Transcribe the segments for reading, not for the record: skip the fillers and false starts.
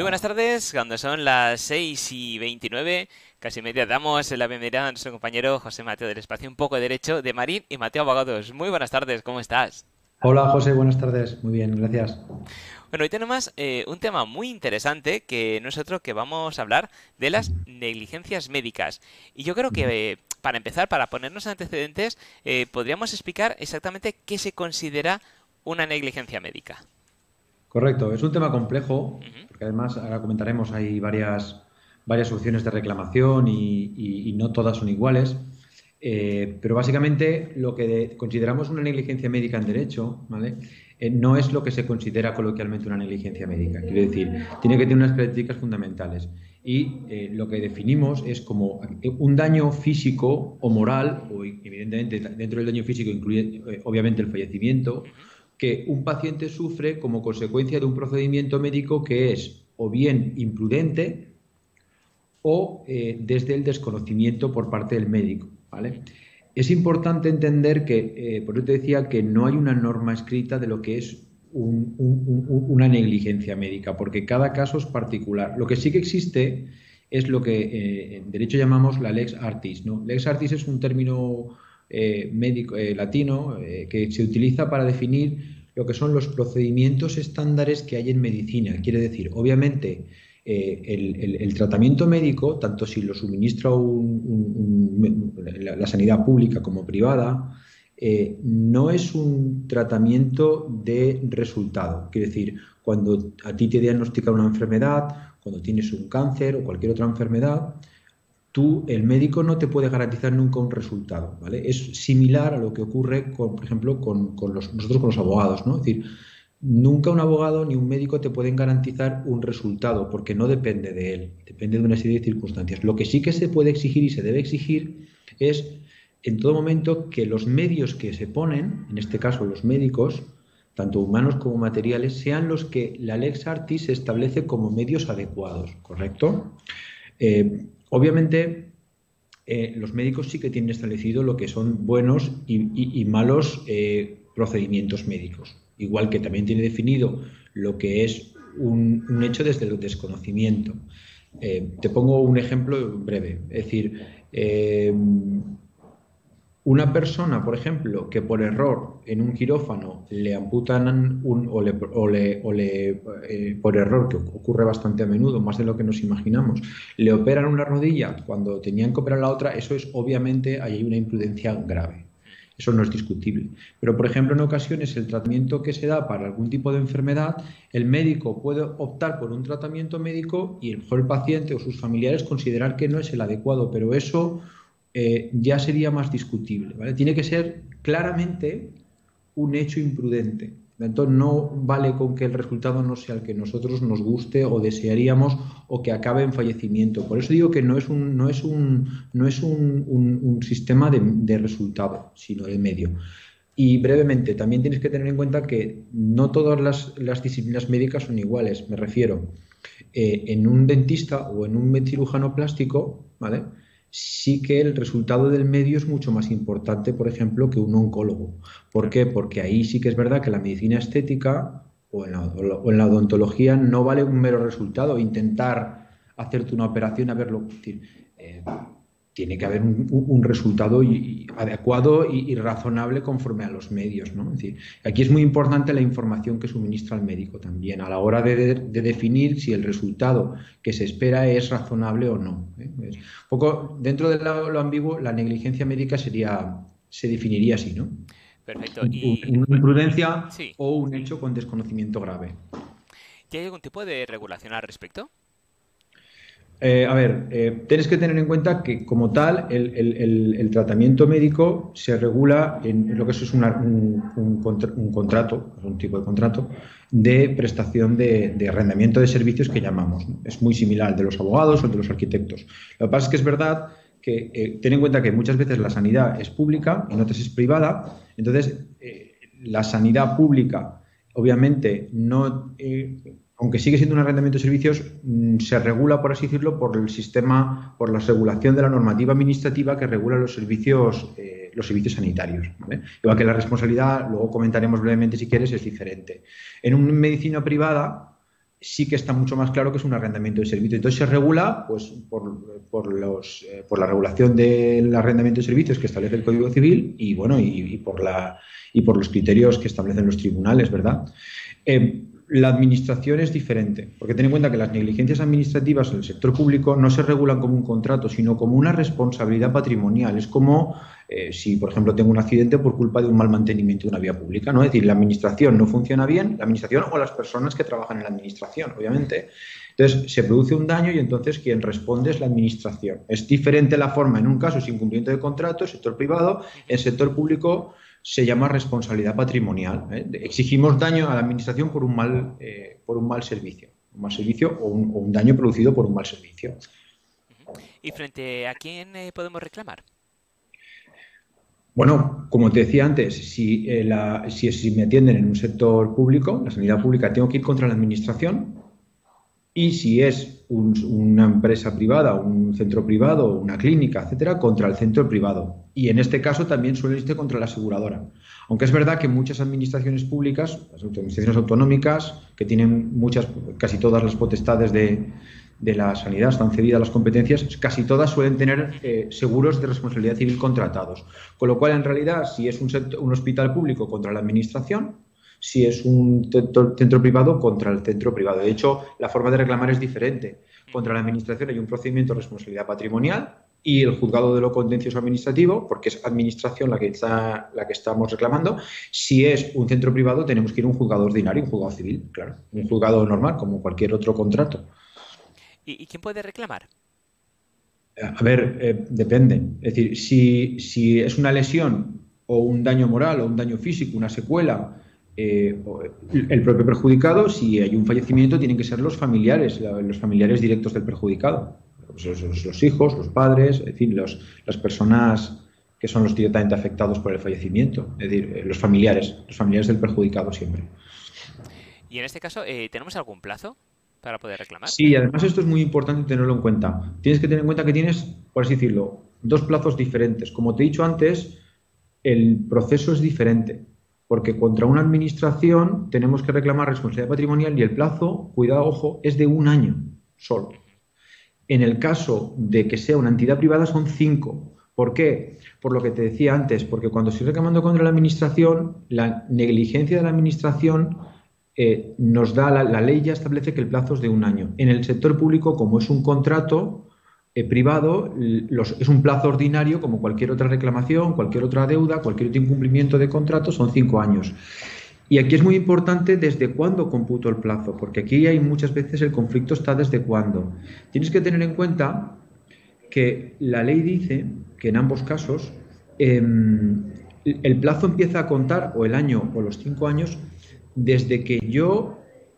buenas tardes, cuando son las 6:29, casi media, damos la bienvenida a nuestro compañero José Mateo del Espacio Un poco de Derecho de Marín y Mateo Abogados. Muy buenas tardes, ¿cómo estás? Hola José, buenas tardes. Muy bien, gracias. Bueno, hoy tenemos un tema muy interesante que no es otro que vamos a hablar de las negligencias médicas. Y yo creo que para empezar, para ponernos antecedentes, podríamos explicar exactamente qué se considera una negligencia médica. Correcto, es un tema complejo, Ujú. porque además, ahora comentaremos, hay varias opciones de reclamación y no todas son iguales. Pero básicamente lo que consideramos una negligencia médica en derecho, ¿vale? No es lo que se considera coloquialmente una negligencia médica. Quiero decir, tiene que tener unas características fundamentales. Y lo que definimos es como un daño físico o moral, o evidentemente dentro del daño físico incluye obviamente el fallecimiento, Ujú. que un paciente sufre como consecuencia de un procedimiento médico que es o bien imprudente o desde el desconocimiento por parte del médico, ¿vale? Es importante entender que, por eso te decía que no hay una norma escrita de lo que es una negligencia médica, porque cada caso es particular. Lo que sí que existe es lo que en derecho llamamos la lex artis, ¿no? Lex artis es un término médico latino que se utiliza para definir lo que son los procedimientos estándares que hay en medicina. Quiere decir, obviamente, el tratamiento médico, tanto si lo suministra la sanidad pública como privada, no es un tratamiento de resultado. Quiere decir, cuando a ti te diagnostican una enfermedad, cuando tienes un cáncer o cualquier otra enfermedad, el médico no te puede garantizar nunca un resultado, ¿vale? Es similar a lo que ocurre, por ejemplo, nosotros con los abogados, ¿no? Es decir, nunca un abogado ni un médico te pueden garantizar un resultado porque no depende de él, depende de una serie de circunstancias. Lo que sí que se puede exigir y se debe exigir es en todo momento que los medios que se ponen, en este caso los médicos, tanto humanos como materiales, sean los que la Lex Artis establece como medios adecuados, ¿correcto? Obviamente, los médicos sí que tienen establecido lo que son buenos y malos procedimientos médicos, igual que también tiene definido lo que es un hecho desde el desconocimiento. Te pongo un ejemplo breve, es decir, una persona, por ejemplo, que por error en un quirófano le amputan por error, que ocurre bastante a menudo, más de lo que nos imaginamos, le operan una rodilla cuando tenían que operar la otra, eso es obviamente, ahí hay una imprudencia grave. Eso no es discutible. Pero, por ejemplo, en ocasiones el tratamiento que se da para algún tipo de enfermedad, el médico puede optar por un tratamiento médico y a lo mejor el paciente o sus familiares considerar que no es el adecuado, pero eso ya sería más discutible, ¿vale? Tiene que ser claramente un hecho imprudente. Entonces no vale con que el resultado no sea el que nosotros nos guste o desearíamos o que acabe en fallecimiento. Por eso digo que no es un sistema de resultado, sino de medio. Y brevemente, también tienes que tener en cuenta que no todas las disciplinas médicas son iguales. Me refiero, en un dentista o en un cirujano plástico, ¿vale? Sí que el resultado del medio es mucho más importante, por ejemplo, que un oncólogo. ¿Por Claro. qué? Porque ahí sí que es verdad que la medicina estética o en la odontología no vale un mero resultado. Intentar hacerte una operación a verlo. Es decir, eh, tiene que haber un resultado adecuado y razonable conforme a los medios, ¿no? Es decir, aquí es muy importante la información que suministra el médico también a la hora de definir si el resultado que se espera es razonable o no, ¿eh? Un poco dentro de lo ambiguo, la negligencia médica se definiría así, ¿no? Perfecto. Y Una imprudencia sí, o un hecho con desconocimiento grave. ¿y hay algún tipo de regulación al respecto? A ver, tienes que tener en cuenta que como tal el tratamiento médico se regula en lo que eso es un contrato, es un tipo de contrato de prestación de arrendamiento de servicios que llamamos, ¿no? Es muy similar al de los abogados o al de los arquitectos. Lo que pasa es que es verdad que ten en cuenta que muchas veces la sanidad es pública y en otras es privada, entonces la sanidad pública obviamente no, aunque sigue siendo un arrendamiento de servicios, se regula, por así decirlo, por el sistema, por la regulación de la normativa administrativa que regula los servicios sanitarios, ¿vale? Igual que la responsabilidad, luego comentaremos brevemente si quieres, es diferente. En una medicina privada sí que está mucho más claro que es un arrendamiento de servicio. Entonces se regula pues, por la regulación del arrendamiento de servicios que establece el Código Civil y, bueno, y por los criterios que establecen los tribunales, ¿verdad? La administración es diferente, porque ten en cuenta que las negligencias administrativas en el sector público no se regulan como un contrato, sino como una responsabilidad patrimonial. Es como si, por ejemplo, tengo un accidente por culpa de un mal mantenimiento de una vía pública, ¿no? Es decir, la administración no funciona bien, la administración o las personas que trabajan en la administración, obviamente. Entonces, se produce un daño y entonces quien responde es la administración. Es diferente la forma, en un caso es incumplimiento de contrato, sector privado, en sector público se llama responsabilidad patrimonial. Exigimos daño a la administración por un mal servicio. Un mal servicio o un daño producido por un mal servicio. ¿Y frente a quién podemos reclamar? Bueno, como te decía antes, si me atienden en un sector público, la sanidad pública, tengo que ir contra la administración. Y si es una empresa privada, un centro privado, una clínica, etcétera, contra el centro privado. Y en este caso también suele irse contra la aseguradora. Aunque es verdad que muchas administraciones públicas, las administraciones autonómicas, que tienen casi todas las potestades de la sanidad, están cedidas las competencias, casi todas suelen tener seguros de responsabilidad civil contratados. Con lo cual, en realidad, si es un hospital público contra la administración, si es un centro privado contra el centro privado. De hecho, la forma de reclamar es diferente. Contra la administración hay un procedimiento de responsabilidad patrimonial y el juzgado de lo contencioso administrativo, porque es administración la que estamos reclamando. Si es un centro privado, tenemos que ir a un juzgado ordinario, un juzgado civil, claro, un juzgado normal, como cualquier otro contrato. ¿Y quién puede reclamar? A ver, depende. Es decir, si es una lesión o un daño moral o un daño físico, una secuela, el propio perjudicado, si hay un fallecimiento, tienen que ser los familiares directos del perjudicado. Los hijos, los padres, en fin, las personas que son los directamente afectados por el fallecimiento. Es decir, los familiares del perjudicado siempre. Y en este caso, ¿tenemos algún plazo para poder reclamar? Sí, además esto es muy importante tenerlo en cuenta. Tienes que tener en cuenta que tienes, por así decirlo, dos plazos diferentes. Como te he dicho antes, el proceso es diferente. Porque contra una administración tenemos que reclamar responsabilidad patrimonial y el plazo, cuidado, ojo, es de 1 año solo. En el caso de que sea una entidad privada son 5. ¿Por qué? Por lo que te decía antes, porque cuando estoy reclamando contra la administración, la negligencia de la administración nos da, la ley ya establece que el plazo es de 1 año. En el sector público, como es un contrato privado, es un plazo ordinario como cualquier otra reclamación, cualquier otra deuda, cualquier otro incumplimiento de contrato, son 5 años. Y aquí es muy importante desde cuándo computo el plazo, porque aquí hay muchas veces el conflicto está desde cuándo. Tienes que tener en cuenta que la ley dice que en ambos casos el plazo empieza a contar, o el año o los 5 años, desde que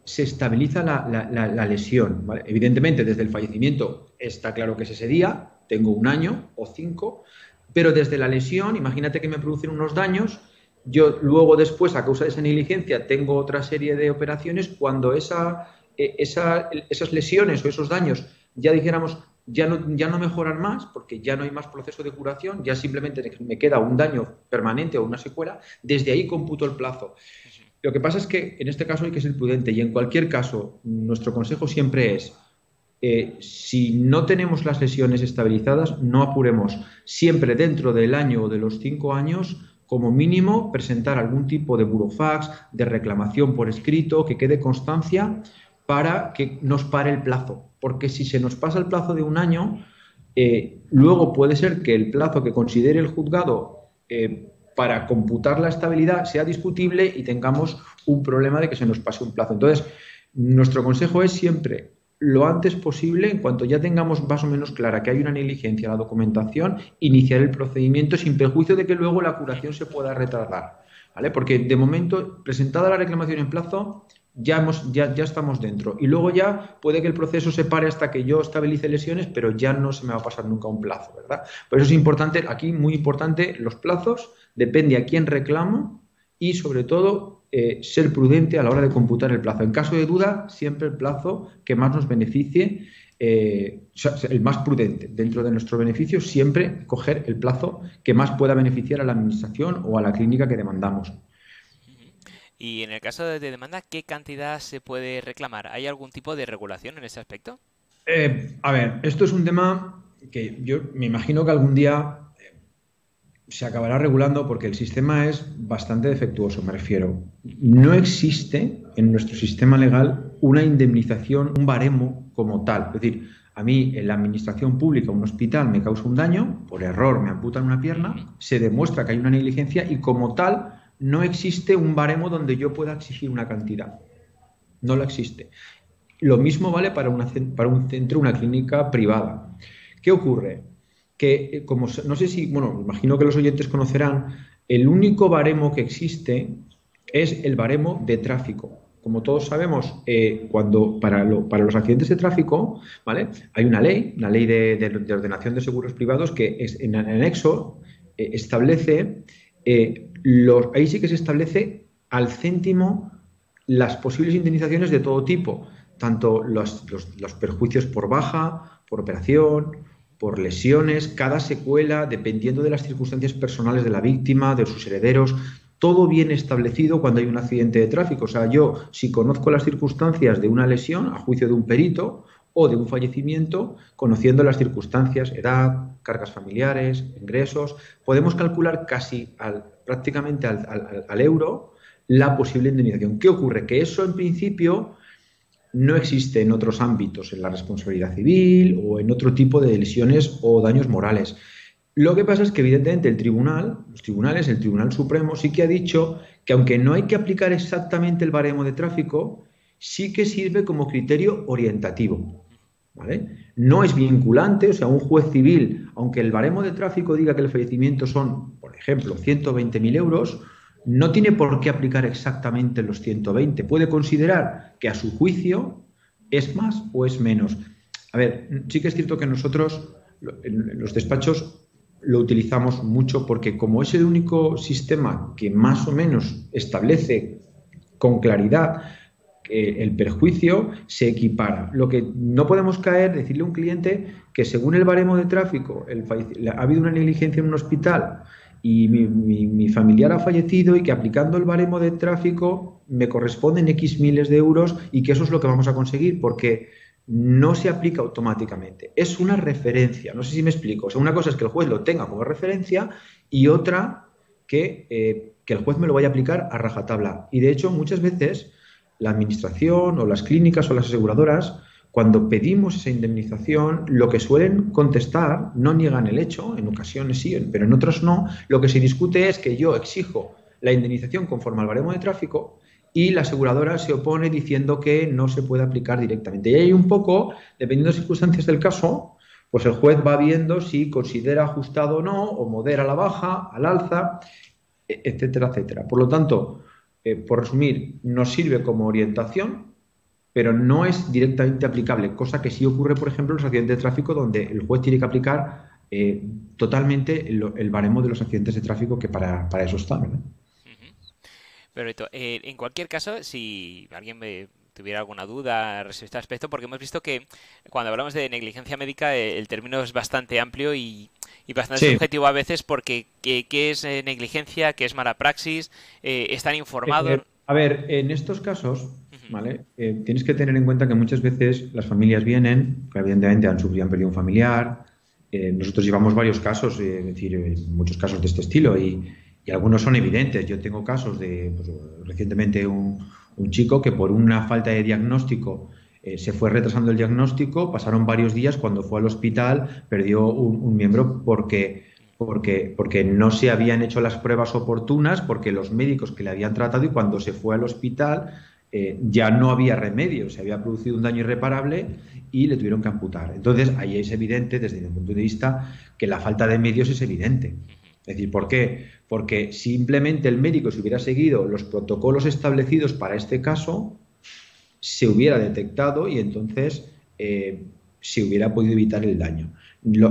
se estabiliza la lesión, ¿vale? Evidentemente, desde el fallecimiento está claro que es ese día, tengo 1 año o 5, pero desde la lesión, imagínate que me producen unos daños, yo luego después, a causa de esa negligencia, tengo otra serie de operaciones cuando esas lesiones o esos daños ya dijéramos ya no mejoran más, porque ya no hay más proceso de curación, ya simplemente me queda un daño permanente o una secuela, desde ahí computo el plazo. Lo que pasa es que en este caso hay que ser prudente y en cualquier caso nuestro consejo siempre es si no tenemos las lesiones estabilizadas, no apuremos. Siempre dentro del año o de los 5 años, como mínimo, presentar algún tipo de burofax, de reclamación por escrito, que quede constancia para que nos pare el plazo. Porque si se nos pasa el plazo de 1 año, luego puede ser que el plazo que considere el juzgado para computar la estabilidad sea discutible y tengamos un problema de que se nos pase un plazo. Entonces, nuestro consejo es siempre, lo antes posible, en cuanto ya tengamos más o menos clara que hay una negligencia en la documentación, iniciar el procedimiento sin perjuicio de que luego la curación se pueda retardar, ¿vale? Porque de momento, presentada la reclamación en plazo, ya estamos dentro. Y luego ya puede que el proceso se pare hasta que yo estabilice lesiones, pero ya no se me va a pasar nunca un plazo, ¿verdad? Por eso es importante, aquí muy importante, los plazos, depende a quién reclamo y sobre todo ser prudente a la hora de computar el plazo. En caso de duda, siempre el plazo que más nos beneficie, el más prudente. Dentro de nuestro beneficio, siempre coger el plazo que más pueda beneficiar a la administración o a la clínica que demandamos. Y en el caso de demanda, ¿qué cantidad se puede reclamar? ¿Hay algún tipo de regulación en ese aspecto? A ver, esto es un tema que yo me imagino que algún día se acabará regulando porque el sistema es bastante defectuoso, me refiero. No existe en nuestro sistema legal una indemnización, un baremo como tal. Es decir, a mí en la administración pública, un hospital me causa un daño, por error me amputan una Ujú. pierna, se demuestra que hay una negligencia y como tal no existe un baremo donde yo pueda exigir una cantidad. No lo existe. Lo mismo vale para un centro, una clínica privada. ¿Qué ocurre? Que, como no sé si, bueno, imagino que los oyentes conocerán, el único baremo que existe es el baremo de tráfico. Como todos sabemos, para los accidentes de tráfico, ¿vale? Hay una ley de ordenación de seguros privados que es en anexo establece, ahí sí que se establece al céntimo las posibles indemnizaciones de todo tipo, tanto los perjuicios por baja, por operación, por lesiones, cada secuela, dependiendo de las circunstancias personales de la víctima, de sus herederos, todo viene establecido cuando hay un accidente de tráfico. O sea, yo, si conozco las circunstancias de una lesión, a juicio de un perito, o de un fallecimiento, conociendo las circunstancias, edad, cargas familiares, ingresos, podemos calcular prácticamente al euro la posible indemnización. ¿Qué ocurre? Que eso en principio no existe en otros ámbitos, en la responsabilidad civil o en otro tipo de lesiones o daños morales. Lo que pasa es que evidentemente el Tribunal Supremo sí que ha dicho que aunque no hay que aplicar exactamente el baremo de tráfico, sí que sirve como criterio orientativo. ¿Vale? No es vinculante, o sea, un juez civil, aunque el baremo de tráfico diga que el fallecimiento son, por ejemplo, 120.000 euros, no tiene por qué aplicar exactamente los 120. Puede considerar que a su juicio es más o es menos. A ver, sí que es cierto que nosotros, en los despachos, lo utilizamos mucho porque como es el único sistema que más o menos establece con claridad el perjuicio, se equipara. Lo que no podemos caer, decirle a un cliente que según el baremo de tráfico ha habido una negligencia en un hospital y mi familiar ha fallecido y que aplicando el baremo de tráfico me corresponden X miles de euros y que eso es lo que vamos a conseguir porque no se aplica automáticamente. Es una referencia, no sé si me explico. O sea, una cosa es que el juez lo tenga como referencia y otra que el juez me lo vaya a aplicar a rajatabla. Y de hecho, muchas veces la administración o las clínicas o las aseguradoras, cuando pedimos esa indemnización, lo que suelen contestar, no niegan el hecho, en ocasiones sí, pero en otras no, lo que se discute es que yo exijo la indemnización conforme al baremo de tráfico y la aseguradora se opone diciendo que no se puede aplicar directamente. Y ahí un poco, dependiendo de las circunstancias del caso, pues el juez va viendo si considera ajustado o no, o modera a la baja, al alza, etcétera, etcétera. Por lo tanto, por resumir, nos sirve como orientación, pero no es directamente aplicable, cosa que sí ocurre, por ejemplo, en los accidentes de tráfico, donde el juez tiene que aplicar totalmente el baremo de los accidentes de tráfico, que para eso está, ¿verdad? Ujú. Perfecto. En cualquier caso, si alguien tuviera alguna duda respecto a este aspecto, porque hemos visto que cuando hablamos de negligencia médica el término es bastante amplio y bastante Sí. subjetivo a veces porque ¿qué es negligencia? ¿Qué es mala praxis? ¿Están informados? A ver, en estos casos, Ujú. ¿vale? Tienes que tener en cuenta que muchas veces las familias vienen, que evidentemente han perdido un familiar. Nosotros llevamos varios casos, es decir, muchos casos de este estilo y algunos son evidentes. Yo tengo casos de, pues, recientemente un chico que por una falta de diagnóstico se fue retrasando el diagnóstico, pasaron varios días, cuando fue al hospital perdió un miembro porque no se habían hecho las pruebas oportunas, porque los médicos que le habían tratado y cuando se fue al hospital ya no había remedio, se había producido un daño irreparable y le tuvieron que amputar. Entonces, ahí es evidente, desde mi punto de vista, que la falta de medios es evidente. Es decir, ¿por qué? Porque simplemente el médico, si hubiera seguido los protocolos establecidos para este caso, se hubiera detectado y entonces se hubiera podido evitar el daño.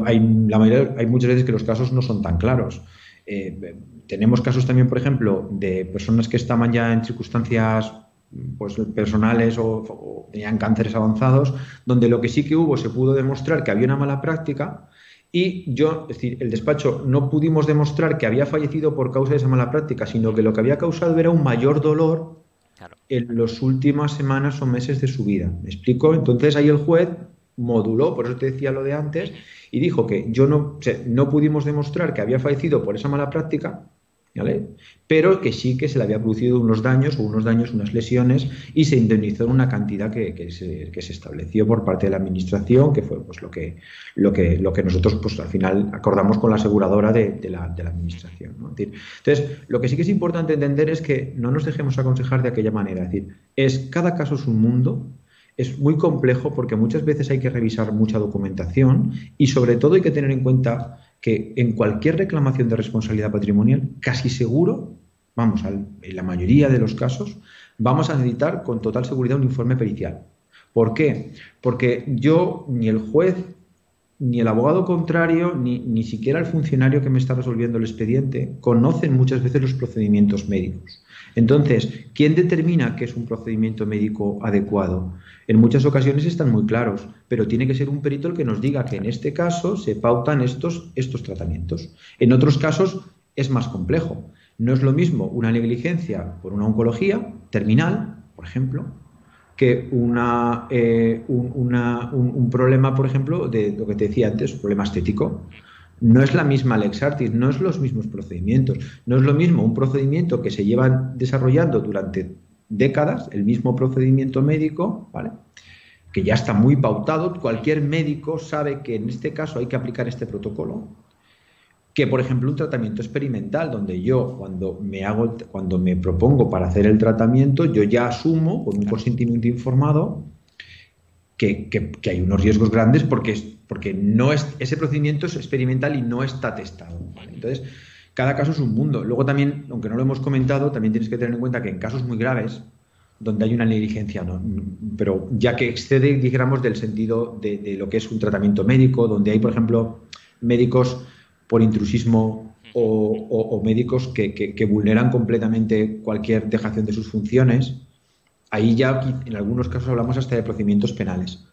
Hay muchas veces que los casos no son tan claros. Tenemos casos también, por ejemplo, de personas que estaban ya en circunstancias pues, personales o tenían cánceres avanzados, donde lo que sí que hubo se pudo demostrar que había una mala práctica y yo, es decir, el despacho no pudimos demostrar que había fallecido por causa de esa mala práctica, sino que lo que había causado era un mayor dolor en las últimas semanas o meses de su vida. ¿Me explico? Entonces ahí el juez moduló, por eso te decía lo de antes, y dijo que yo no, o sea, no pudimos demostrar que había fallecido por esa mala práctica, ¿vale? Pero que sí que se le había producido unos daños, unas lesiones, y se indemnizó en una cantidad que se estableció por parte de la administración, que fue pues lo que nosotros pues al final acordamos con la aseguradora de la administración, ¿no? Es decir, entonces, lo que sí que es importante entender es que no nos dejemos aconsejar de aquella manera. Es decir, cada caso es un mundo. Es muy complejo porque muchas veces hay que revisar mucha documentación y sobre todo hay que tener en cuenta que en cualquier reclamación de responsabilidad patrimonial, casi seguro, vamos, en la mayoría de los casos, vamos a necesitar con total seguridad un informe pericial. ¿Por qué? Porque yo, ni el juez, ni el abogado contrario, ni siquiera el funcionario que me está resolviendo el expediente, conocen muchas veces los procedimientos médicos. Entonces, ¿quién determina qué es un procedimiento médico adecuado? En muchas ocasiones están muy claros, pero tiene que ser un perito el que nos diga que en este caso se pautan estos tratamientos. En otros casos es más complejo. No es lo mismo una negligencia por una oncología terminal, por ejemplo, que un problema, por ejemplo, de lo que te decía antes, un problema estético. No es la misma Lex Artis, no es los mismos procedimientos, no es lo mismo un procedimiento que se lleva desarrollando durante décadas, el mismo procedimiento médico, ¿vale?, que ya está muy pautado, cualquier médico sabe que en este caso hay que aplicar este protocolo, que por ejemplo un tratamiento experimental, donde yo cuando me propongo para hacer el tratamiento, yo ya asumo con un consentimiento informado que hay unos riesgos grandes porque ese procedimiento es experimental y no está testado, ¿vale? Entonces, cada caso es un mundo. Luego también, aunque no lo hemos comentado, también tienes que tener en cuenta que en casos muy graves, donde hay una negligencia, ¿no?, pero ya que excede, dijéramos, del sentido de lo que es un tratamiento médico, donde hay, por ejemplo, médicos por intrusismo o médicos que vulneran completamente cualquier dejación de sus funciones. Ahí ya en algunos casos hablamos hasta de procedimientos penales,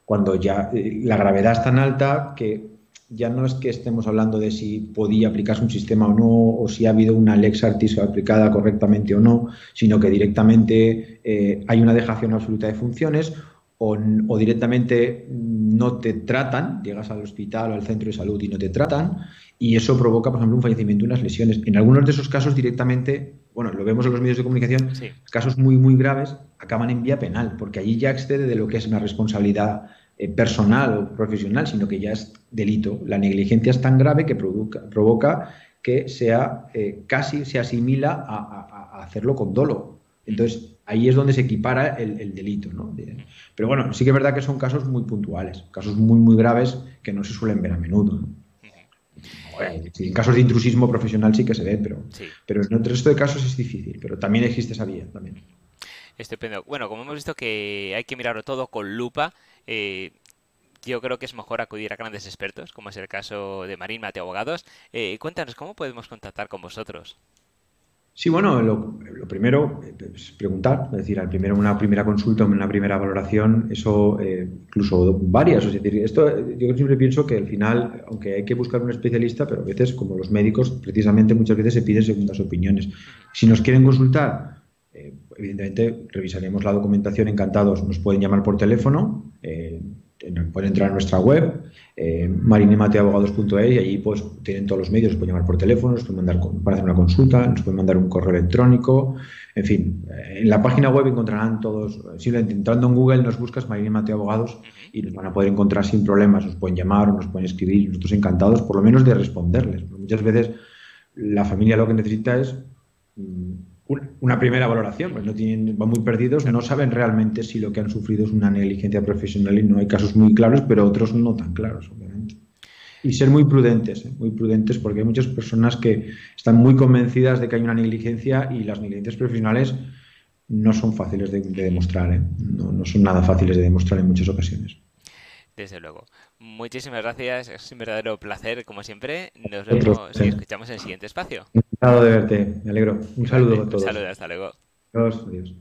cuando ya la gravedad es tan alta que ya no es que estemos hablando de si podía aplicarse un sistema o no, o si ha habido una Lex Artis aplicada correctamente o no, sino que directamente hay una dejación absoluta de funciones o directamente no te tratan, llegas al hospital o al centro de salud y no te tratan, y eso provoca, por ejemplo, un fallecimiento, unas lesiones. En algunos de esos casos directamente, bueno, lo vemos en los medios de comunicación, Sí. casos muy, muy graves acaban en vía penal, porque allí ya excede de lo que es una responsabilidad personal o profesional, sino que ya es delito. La negligencia es tan grave que provoca que sea casi se asimila a hacerlo con dolo. Entonces, ahí es donde se equipara el delito, ¿no? Pero bueno, sí que es verdad que son casos muy puntuales, casos muy, muy graves que no se suelen ver a menudo, ¿no? En casos de intrusismo profesional sí que se ve, Sí. pero en el resto de casos es difícil, pero también existe esa vía también. Estupendo. Bueno, como hemos visto que hay que mirarlo todo con lupa, yo creo que es mejor acudir a grandes expertos, como es el caso de Marín Mateo Abogados. Cuéntanos, ¿cómo podemos contactar con vosotros? Sí, bueno, lo primero es preguntar, es decir, una primera consulta, una primera valoración, eso incluso varias. Es decir, esto yo siempre pienso que al final, aunque hay que buscar un especialista, pero a veces, como los médicos, precisamente muchas veces se piden segundas opiniones. Si nos quieren consultar, evidentemente revisaremos la documentación, encantados, nos pueden llamar por teléfono, pueden entrar a nuestra web, marinemateabogados.es, y allí pues tienen todos los medios, nos pueden llamar por teléfono, nos pueden mandar para hacer una consulta, nos pueden mandar un correo electrónico, en fin, en la página web encontrarán todos, simplemente entrando en Google nos buscas Marín Mateo Abogados y nos van a poder encontrar sin problemas, nos pueden llamar o nos pueden escribir, nosotros encantados por lo menos de responderles, porque muchas veces la familia lo que necesita es una primera valoración, pues van muy perdidos, no saben realmente si lo que han sufrido es una negligencia profesional, y no hay casos muy claros, pero otros no tan claros, obviamente. Y ser muy prudentes, porque hay muchas personas que están muy convencidas de que hay una negligencia y las negligencias profesionales no son fáciles de demostrar, ¿eh? No son nada fáciles de demostrar en muchas ocasiones. Desde luego. Muchísimas gracias, es un verdadero placer, como siempre. Nos Otros, vemos y escuchamos en el siguiente espacio. encantado de verte, me alegro. Un saludo Igualmente, a un todos. saludo, hasta luego. Adiós. Adiós.